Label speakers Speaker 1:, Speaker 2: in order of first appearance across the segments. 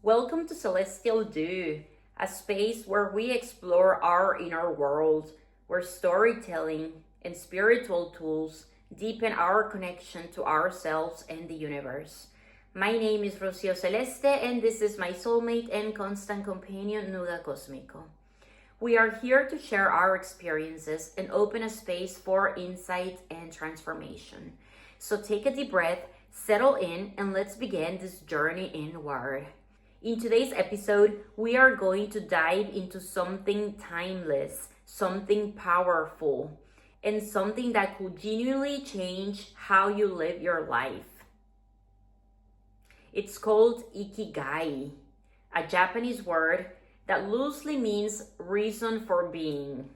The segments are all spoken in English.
Speaker 1: Welcome to Celestial Dew, a space where we explore our inner world, where storytelling and spiritual tools deepen our connection to ourselves and the universe. My name is Rocio Celeste, and this is my soulmate and constant companion, Nuda Cosmico. We are here to share our experiences and open a space for insight and transformation. So take a deep breath, settle in, and let's begin this journey inward. In today's episode, we are going to dive into something timeless, something powerful, and something that could genuinely change how you live your life. It's called Ikigai, a Japanese word that loosely means reason for being.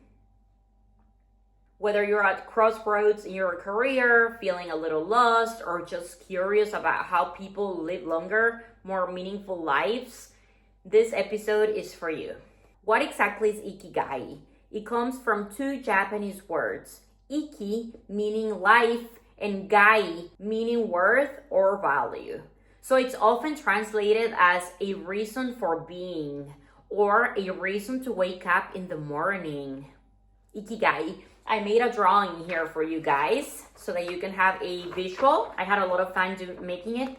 Speaker 1: Whether you're at crossroads in your career, feeling a little lost, or just curious about how people live longer, more meaningful lives, this episode is for you. What exactly is Ikigai? It comes from two Japanese words, Iki meaning life and Gai meaning worth or value. So it's often translated as a reason for being or a reason to wake up in the morning. Ikigai. I made a drawing here for you guys so that you can have a visual. I had a lot of fun making it.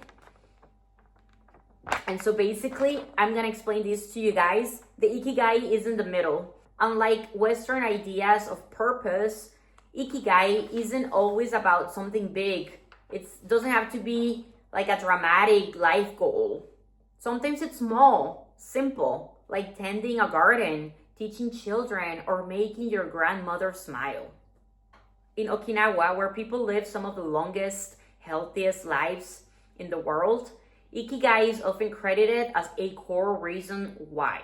Speaker 1: And so basically, I'm going to explain this to you guys. The Ikigai is in the middle. Unlike Western ideas of purpose, Ikigai isn't always about something big. It doesn't have to be like a dramatic life goal. Sometimes it's small, simple, like tending a garden, teaching children, or making your grandmother smile. In Okinawa, where people live some of the longest, healthiest lives in the world, Ikigai is often credited as a core reason why.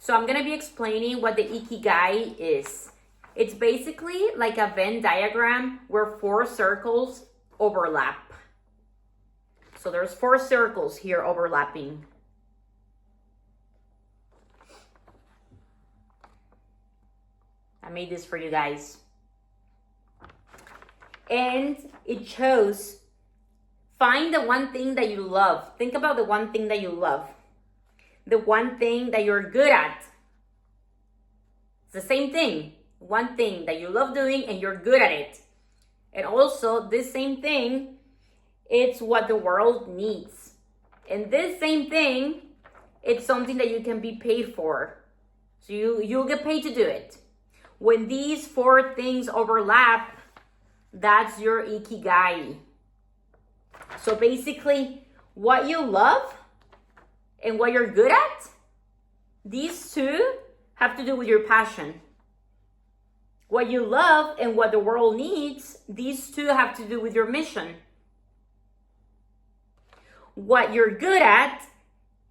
Speaker 1: So I'm gonna be explaining what the Ikigai is. It's basically like a Venn diagram where 4 circles overlap. So there's 4 circles here overlapping. I made this for you guys. And it shows, find the one thing that you love. Think about the one thing that you love. The one thing that you're good at. It's the same thing. One thing that you love doing and you're good at it. And also, this same thing, it's what the world needs. And this same thing, it's something that you can be paid for. So you'll get paid to do it. When these 4 things overlap, that's your Ikigai. So basically, what you love and what you're good at, these 2 have to do with your passion. What you love and what the world needs, these 2 have to do with your mission. What you're good at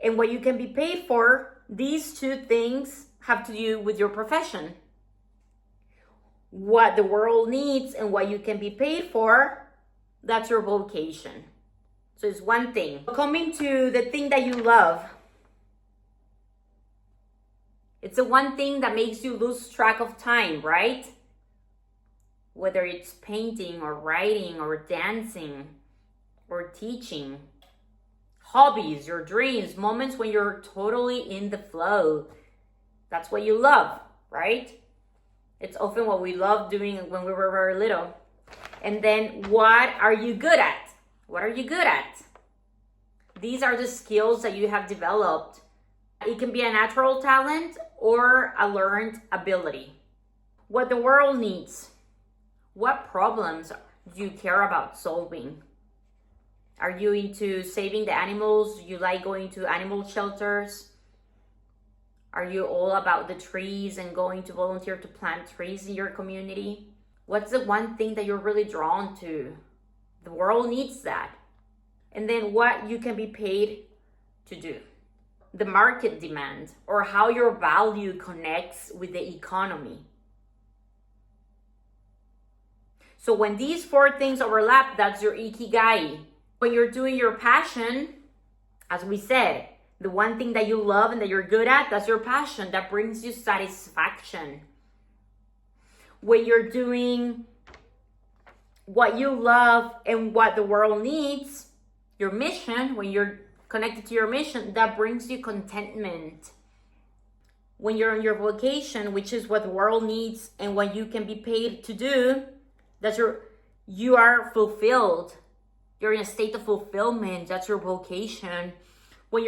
Speaker 1: and what you can be paid for, these 2 things have to do with your profession. What the world needs and what you can be paid for, that's your vocation. So it's one thing. Coming to the thing that you love. It's the one thing that makes you lose track of time, right? Whether it's painting or writing or dancing or teaching. Hobbies, your dreams, moments when you're totally in the flow. That's what you love, right? It's often what we loved doing when we were very little. And then what are you good at? What are you good at? These are the skills that you have developed. It can be a natural talent or a learned ability. What the world needs. What problems do you care about solving? Are you into saving the animals? Do you like going to animal shelters? Are you all about the trees and going to volunteer to plant trees in your community? What's the one thing that you're really drawn to? The world needs that. And then what you can be paid to do. The market demand or how your value connects with the economy. So when these 4 things overlap, that's your Ikigai. When you're doing your passion, as we said, the one thing that you love and that you're good at, that's your passion. That brings you satisfaction. When you're doing what you love and what the world needs, your mission, when you're connected to your mission, that brings you contentment. When you're on your vocation, which is what the world needs and what you can be paid to do, you are fulfilled. You're in a state of fulfillment. That's your vocation. When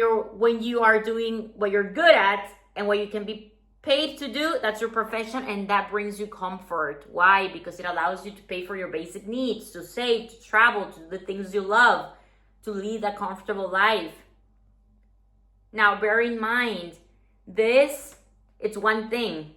Speaker 1: you are doing what you're good at and what you can be paid to do, that's your profession, and that brings you comfort. Why? Because it allows you to pay for your basic needs, to save, to travel, to do the things you love, to lead a comfortable life. Now, bear in mind, it's one thing.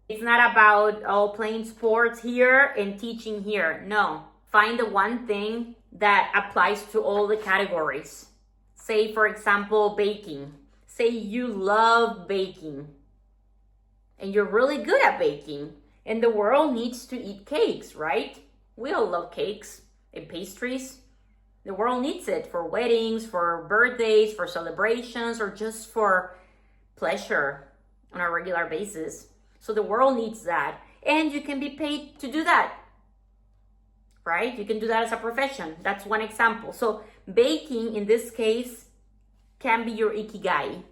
Speaker 1: It's not about playing sports here and teaching here. No. Find the one thing that applies to all the categories. Say, for example, baking. Say you love baking and you're really good at baking, and the world needs to eat cakes, right? We all love cakes and pastries. The world needs it for weddings, for birthdays, for celebrations, or just for pleasure on a regular basis. So the world needs that, and you can be paid to do that, right? You can do that as a profession. That's one example. So baking, in this case, can be your Ikigai.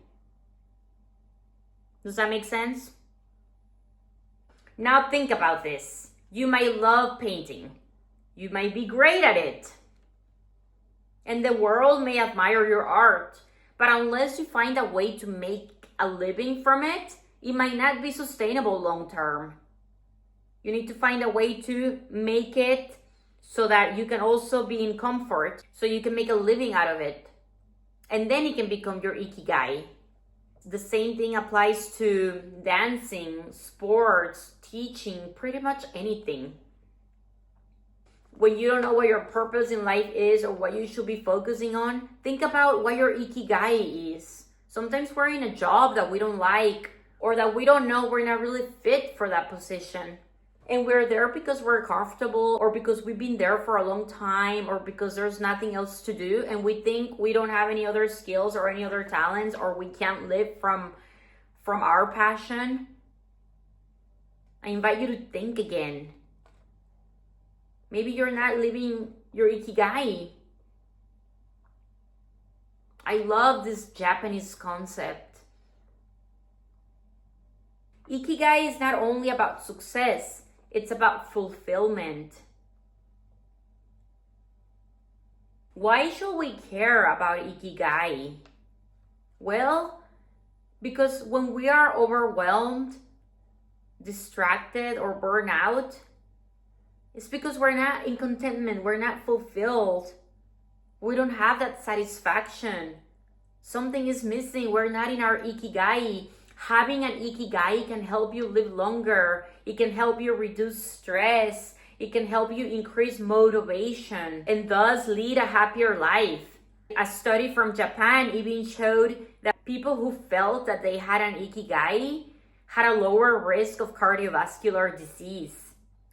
Speaker 1: Does that make sense? Now think about this. You might love painting. You might be great at it. And the world may admire your art. But unless you find a way to make a living from it, it might not be sustainable long term. You need to find a way to make it so that you can also be in comfort, so you can make a living out of it. And then it can become your Ikigai. The same thing applies to dancing, sports, teaching, pretty much anything. When you don't know what your purpose in life is or what you should be focusing on, think about what your Ikigai is. Sometimes we're in a job that we don't like, or that we don't know we're not really fit for that position. And we're there because we're comfortable, or because we've been there for a long time, or because there's nothing else to do, and we think we don't have any other skills or any other talents, or we can't live from our passion. I invite you to think again. Maybe you're not living your Ikigai. I love this Japanese concept. Ikigai is not only about success, it's about fulfillment. Why should we care about Ikigai? Well, because when we are overwhelmed, distracted, or burned out, it's because we're not in contentment, we're not fulfilled. We don't have that satisfaction. Something is missing, we're not in our Ikigai. Having an Ikigai can help you live longer. It can help you reduce stress. It can help you increase motivation and thus lead a happier life. A study from Japan even showed that people who felt that they had an Ikigai had a lower risk of cardiovascular disease.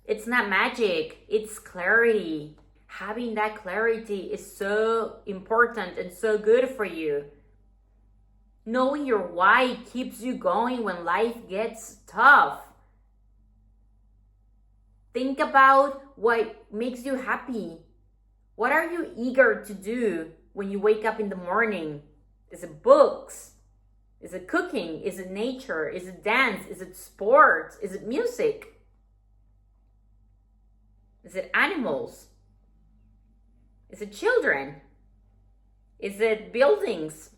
Speaker 1: It's not magic, it's clarity. Having that clarity is so important and so good for you. Knowing your why keeps you going when life gets tough. Think about what makes you happy. What are you eager to do when you wake up in the morning? Is it books? Is it cooking? Is it nature? Is it dance? Is it sports? Is it music? Is it animals? Is it children? Is it buildings?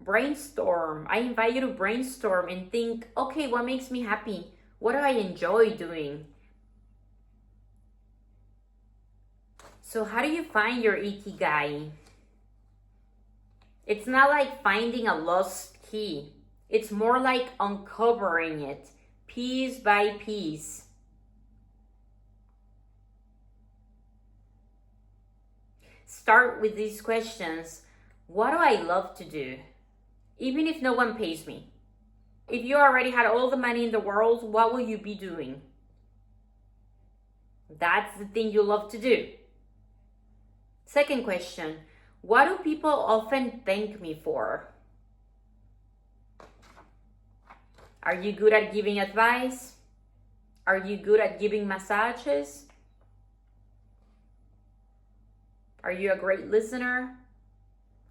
Speaker 1: Brainstorm. I invite you to brainstorm and think, okay, what makes me happy? What do I enjoy doing? So how do you find your Ikigai? It's not like finding a lost key. It's more like uncovering it piece by piece. Start with these questions. What do I love to do? Even if no one pays me. If you already had all the money in the world, what will you be doing? That's the thing you love to do. Second question, what do people often thank me for? Are you good at giving advice? Are you good at giving massages? Are you a great listener?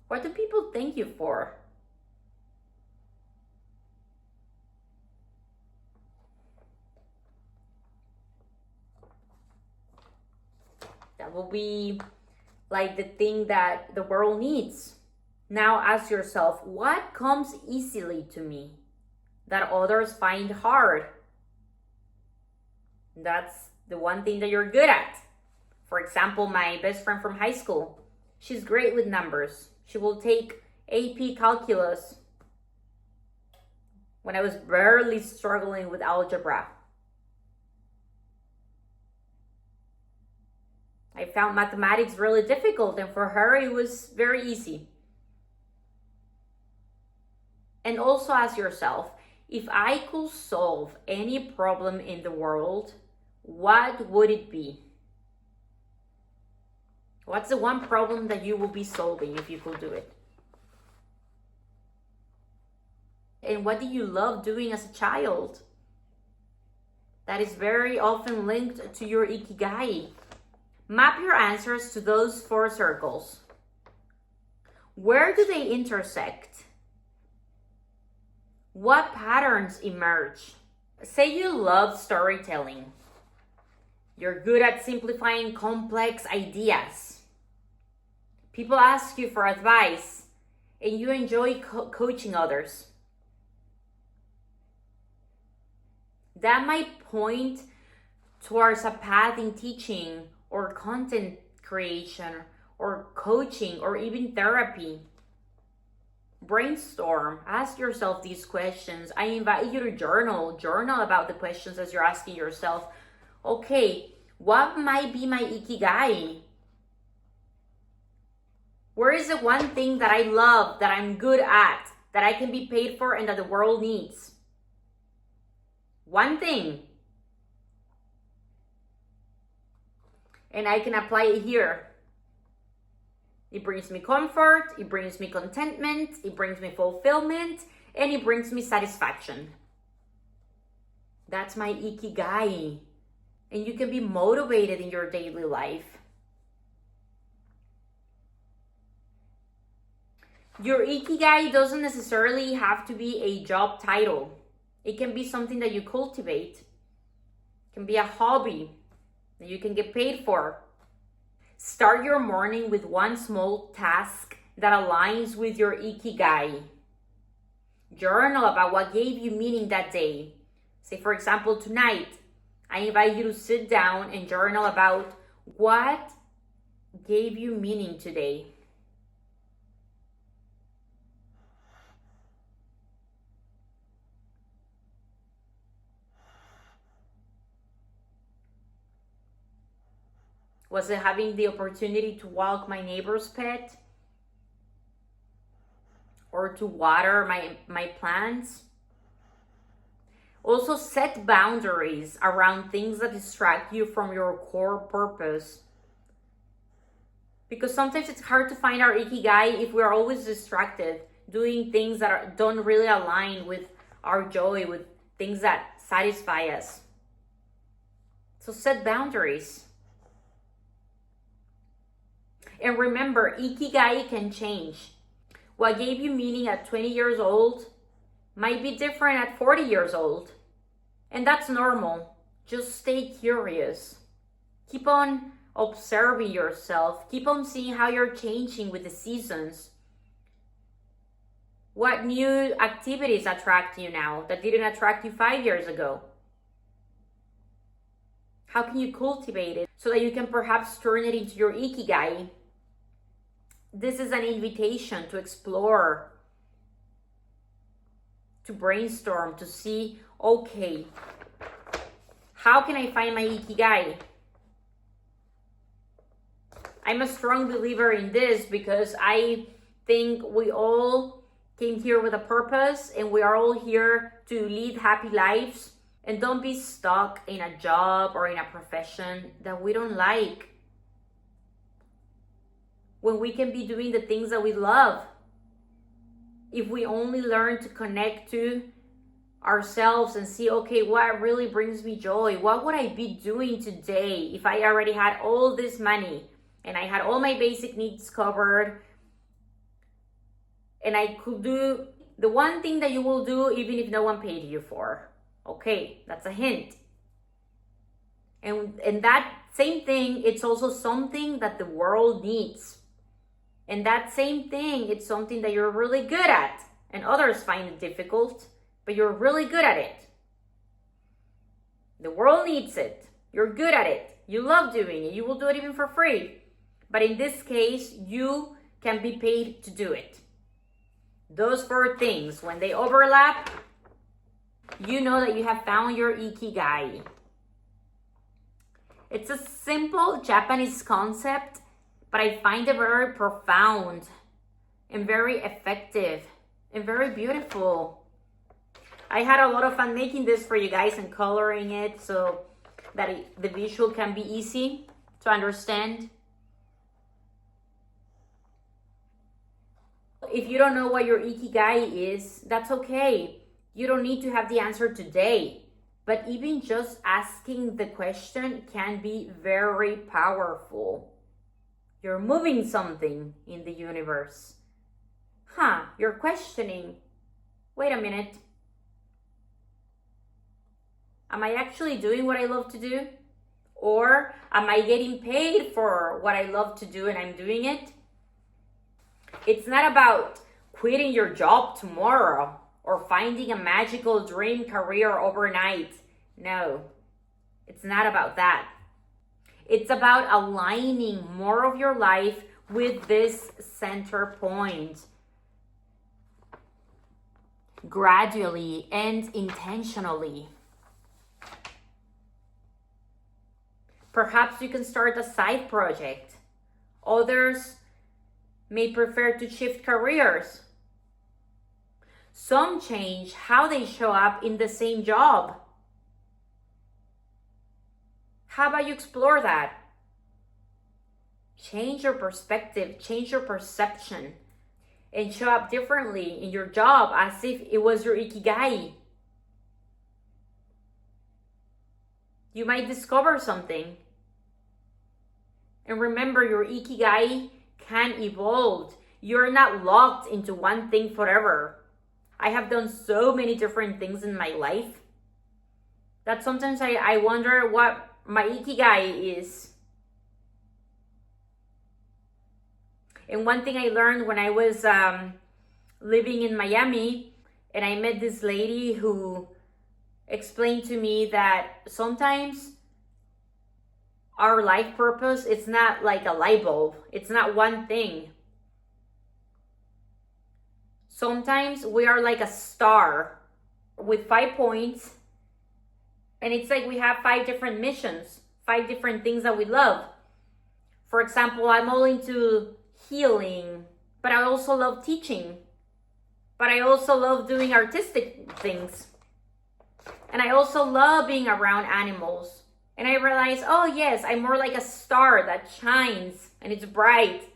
Speaker 1: What do people thank you for? That will be like the thing that the world needs. Now ask yourself, what comes easily to me that others find hard? That's the one thing that you're good at. For example, my best friend from high school, she's great with numbers. She will take AP calculus when I was barely struggling with algebra. I found mathematics really difficult, and for her it was very easy. And also ask yourself, if I could solve any problem in the world, what would it be? What's the one problem that you will be solving if you could do it? And what did you love doing as a child? That is very often linked to your Ikigai. Map your answers to those 4 circles. Where do they intersect? What patterns emerge? Say you love storytelling. You're good at simplifying complex ideas. People ask you for advice, and you enjoy coaching others. That might point towards a path in teaching or content creation or coaching or even therapy. Brainstorm, ask yourself these questions. I invite you to journal about the questions as you're asking yourself, okay, what might be my Ikigai? Where is the one thing that I love, that I'm good at, that I can be paid for and that the world needs? One thing. And I can apply it here. It brings me comfort, it brings me contentment, it brings me fulfillment, and it brings me satisfaction. That's my Ikigai. And you can be motivated in your daily life. Your Ikigai doesn't necessarily have to be a job title. It can be something that you cultivate. It can be a hobby that you can get paid for. Start your morning with one small task that aligns with your Ikigai. Journal about what gave you meaning that day. Say, for example, tonight, I invite you to sit down and journal about what gave you meaning today. Was it having the opportunity to walk my neighbor's pet? Or to water my plants? Also, set boundaries around things that distract you from your core purpose. Because sometimes it's hard to find our Ikigai if we're always distracted, doing things that don't really align with our joy, with things that satisfy us. So set boundaries. And remember, Ikigai can change. What gave you meaning at 20 years old might be different at 40 years old. And that's normal. Just stay curious. Keep on observing yourself. Keep on seeing how you're changing with the seasons. What new activities attract you now that didn't attract you 5 years ago? How can you cultivate it so that you can perhaps turn it into your Ikigai? This is an invitation to explore, to brainstorm, to see, okay, how can I find my Ikigai? I'm a strong believer in this because I think we all came here with a purpose and we are all here to lead happy lives. And don't be stuck in a job or in a profession that we don't like, when we can be doing the things that we love. If we only learn to connect to ourselves and see, okay, what really brings me joy? What would I be doing today if I already had all this money? and I had all my basic needs covered, and I could do the one thing that you will do even if no one paid you for. Okay, that's a hint. And that same thing, it's also something that the world needs. And that same thing, it's something that you're really good at, and others find it difficult, but you're really good at it. The world needs it. You're good at it. You love doing it. You will do it even for free. But in this case, you can be paid to do it. Those 4 things, when they overlap, you know that you have found your Ikigai. It's a simple Japanese concept, but I find it very profound and very effective and very beautiful. I had a lot of fun making this for you guys and coloring it so that the visual can be easy to understand. If you don't know what your Ikigai is, that's okay. You don't need to have the answer today. But even just asking the question can be very powerful. You're moving something in the universe. You're questioning. Wait a minute. Am I actually doing what I love to do? Or am I getting paid for what I love to do and I'm doing it? It's not about quitting your job tomorrow or finding a magical dream career overnight. No, it's not about that. It's about aligning more of your life with this center point. Gradually and intentionally. Perhaps you can start a side project. Others may prefer to shift careers. Some change how they show up in the same job. How about you explore that? Change your perspective, change your perception, and show up differently in your job as if it was your Ikigai. You might discover something. And remember, your Ikigai can evolve. You're not locked into one thing forever. I have done so many different things in my life that sometimes I wonder what my Ikigai is. And one thing I learned when I was living in Miami, and I met this lady who explained to me that sometimes our life purpose, it's not like a light bulb. It's not one thing. Sometimes we are like a star with 5 points, and it's like we have 5 different missions, 5 different things that we love. For example, I'm all into healing, but I also love teaching, but I also love doing artistic things, and I also love being around animals. And I realized, oh yes, I'm more like a star that shines and it's bright.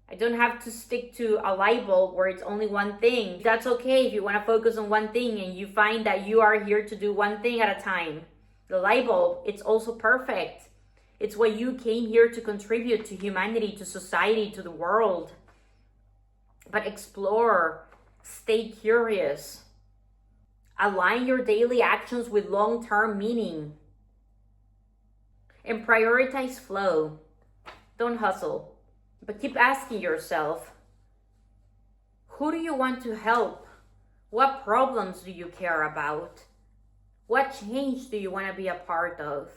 Speaker 1: I don't have to stick to a light bulb where it's only one thing. That's okay if you want to focus on one thing and you find that you are here to do one thing at a time. The light bulb, it's also perfect. It's what you came here to contribute to humanity, to society, to the world. But explore, stay curious. Align your daily actions with long-term meaning. And prioritize flow. Don't hustle. But keep asking yourself, who do you want to help? What problems do you care about? What change do you want to be a part of?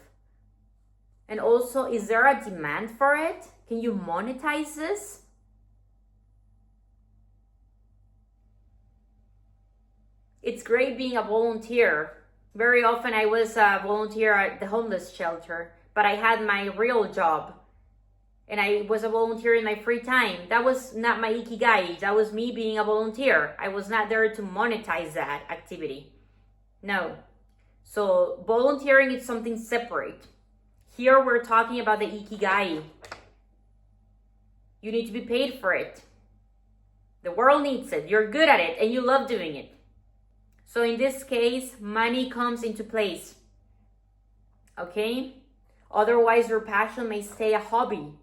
Speaker 1: And also, is there a demand for it? Can you monetize this? It's great being a volunteer. Very often I was a volunteer at the homeless shelter, but I had my real job. And I was a volunteer in my free time. That was not my Ikigai. That was me being a volunteer. I was not there to monetize that activity. No. So volunteering is something separate. Here we're talking about the Ikigai. You need to be paid for it. The world needs it. You're good at it and you love doing it. So in this case, money comes into place. Okay? Otherwise, your passion may stay a hobby.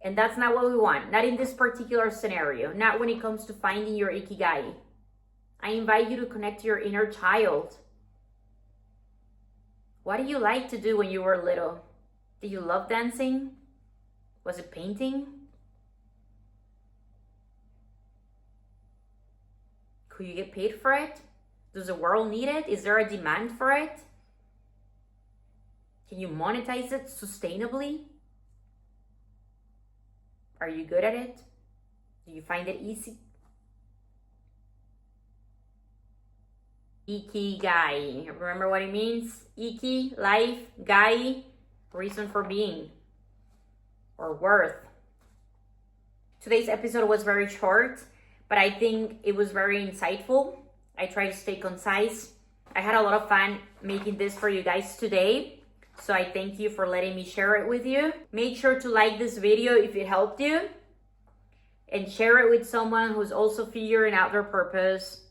Speaker 1: And that's not what we want. Not in this particular scenario. Not when it comes to finding your Ikigai. I invite you to connect to your inner child. What did you like to do when you were little? Did you love dancing? Was it painting? Could you get paid for it? Does the world need it? Is there a demand for it? Can you monetize it sustainably? Are you good at it? Do you find it easy? Ikigai. Remember what it means? Iki, life, gai, reason for being or worth. Today's episode was very short, but I think it was very insightful. I tried to stay concise. I had a lot of fun making this for you guys today. So I thank you for letting me share it with you. Make sure to like this video if it helped you. And share it with someone who's also figuring out their purpose.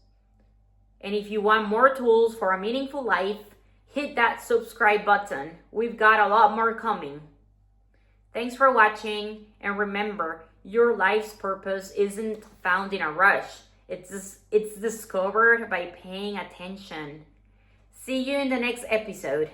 Speaker 1: And if you want more tools for a meaningful life, hit that subscribe button. We've got a lot more coming. Thanks for watching. And remember, your life's purpose isn't found in a rush. It's discovered by paying attention. See you in the next episode.